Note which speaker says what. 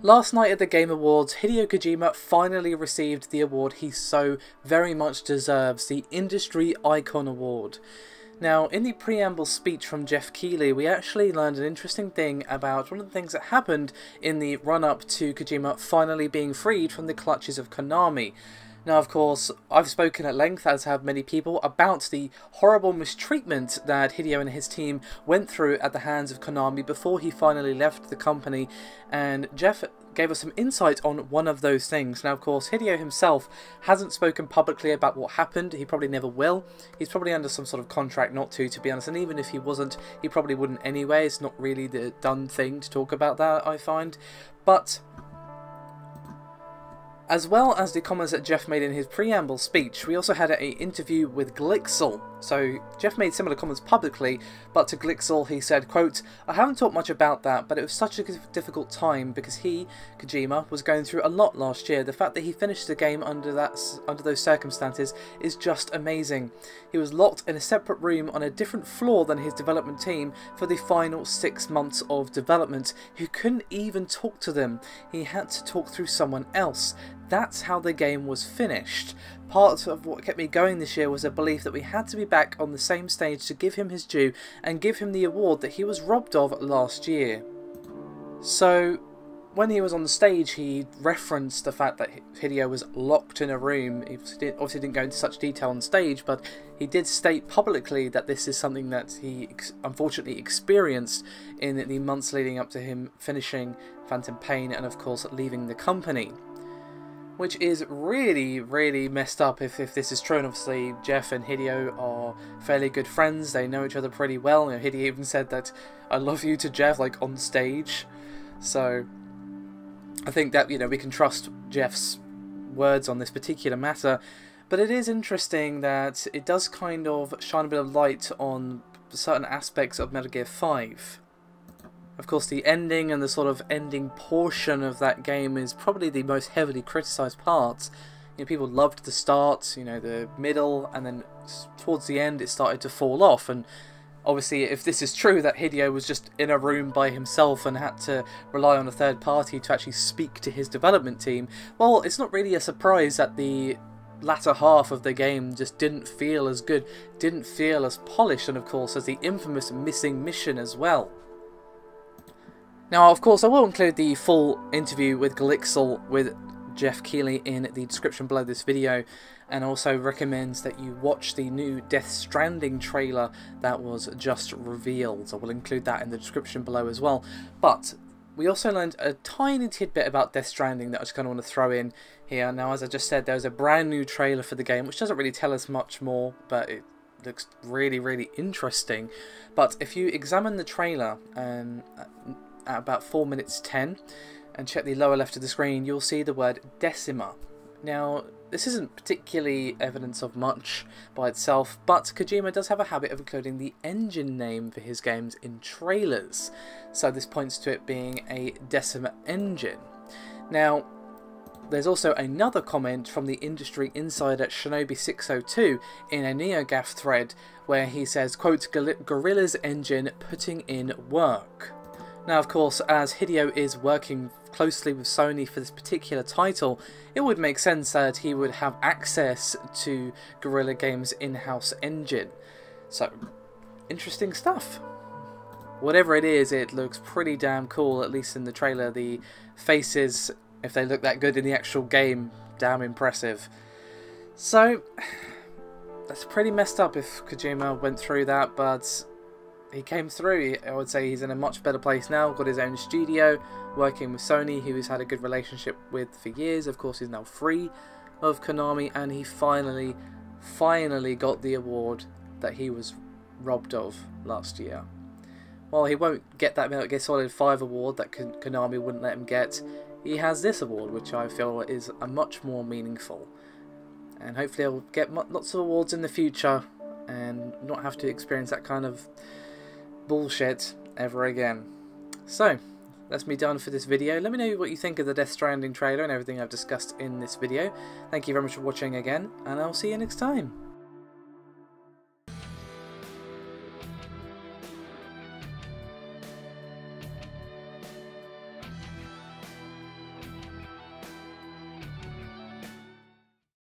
Speaker 1: Last night at the Game Awards, Hideo Kojima finally received the award he so very much deserves, the Industry Icon Award. Now, in the preamble speech from Geoff Keighley, we actually learned an interesting thing about one of the things that happened in the run-up to Kojima finally being freed from the clutches of Konami. Now, of course, I've spoken at length, as have many people, about the horrible mistreatment that Hideo and his team went through at the hands of Konami before he finally left the company, and Geoff gave us some insight on one of those things. Now, of course, Hideo himself hasn't spoken publicly about what happened. He probably never will. He's probably under some sort of contract not to be honest, and even if he wasn't, he probably wouldn't anyway. It's not really the done thing to talk about that, I find. But as well as the comments that Geoff made in his preamble speech, we also had an interview with Glixel. So Geoff made similar comments publicly, but to Glixel he said, quote, "I haven't talked much about that, but it was such a difficult time because he, Kojima, was going through a lot last year. The fact that he finished the game under those circumstances is just amazing. He was locked in a separate room on a different floor than his development team for the final 6 months of development. He couldn't even talk to them. He had to talk through someone else. That's how the game was finished. Part of what kept me going this year was a belief that we had to be back on the same stage to give him his due and give him the award that he was robbed of last year." So when he was on the stage, he referenced the fact that Hideo was locked in a room. He obviously didn't go into such detail on stage, but he did state publicly that this is something that he unfortunately experienced in the months leading up to him finishing Phantom Pain and of course leaving the company. Which is really, really messed up if this is true, and obviously Geoff and Hideo are fairly good friends, they know each other pretty well. You know, Hideo even said that "I love you" to Geoff, like on stage. So I think that, you know, we can trust Geoff's words on this particular matter, but it is interesting that it does kind of shine a bit of light on certain aspects of Metal Gear 5. Of course, the ending and the sort of ending portion of that game is probably the most heavily criticised part. You know, people loved the start, you know, the middle, and then towards the end it started to fall off. And obviously, if this is true, that Hideo was just in a room by himself and had to rely on a third party to actually speak to his development team, well, it's not really a surprise that the latter half of the game just didn't feel as good, didn't feel as polished, and of course, as the infamous missing mission as well. Now, of course, I will include the full interview with Glixel with Geoff Keighley in the description below this video, and also recommends that you watch the new Death Stranding trailer that was just revealed. I will include that in the description below as well. But we also learned a tiny tidbit about Death Stranding that I just kind of want to throw in here. Now, as I just said, there's a brand new trailer for the game, which doesn't really tell us much more, but it looks really, really interesting. But if you examine the trailer at about 4 minutes 10 and check the lower left of the screen, you'll see the word Decima. Now, this isn't particularly evidence of much by itself, but Kojima does have a habit of including the engine name for his games in trailers, so this points to it being a Decima engine. Now, there's also another comment from the industry insider Shinobi602 in a NeoGAF thread where he says, quote, "Gorilla's engine putting in work." Now, of course, as Hideo is working closely with Sony for this particular title, it would make sense that he would have access to Guerrilla Games' in-house engine. So, interesting stuff. Whatever it is, it looks pretty damn cool, at least in the trailer. The faces, if they look that good in the actual game, damn impressive. So, that's pretty messed up if Kojima went through that, but he came through. I would say he's in a much better place now, got his own studio, working with Sony, who he's had a good relationship with for years. Of course, he's now free of Konami, and he finally got the award that he was robbed of last year. While he won't get that Metal Gear Solid 5 award that Konami wouldn't let him get, he has this award, which I feel is a much more meaningful. And hopefully he'll get lots of awards in the future and not have to experience that kind of bullshit ever again. So, that's me done for this video. Let me know what you think of the Death Stranding trailer and everything I've discussed in this video. Thank you very much for watching again, and I'll see you next time.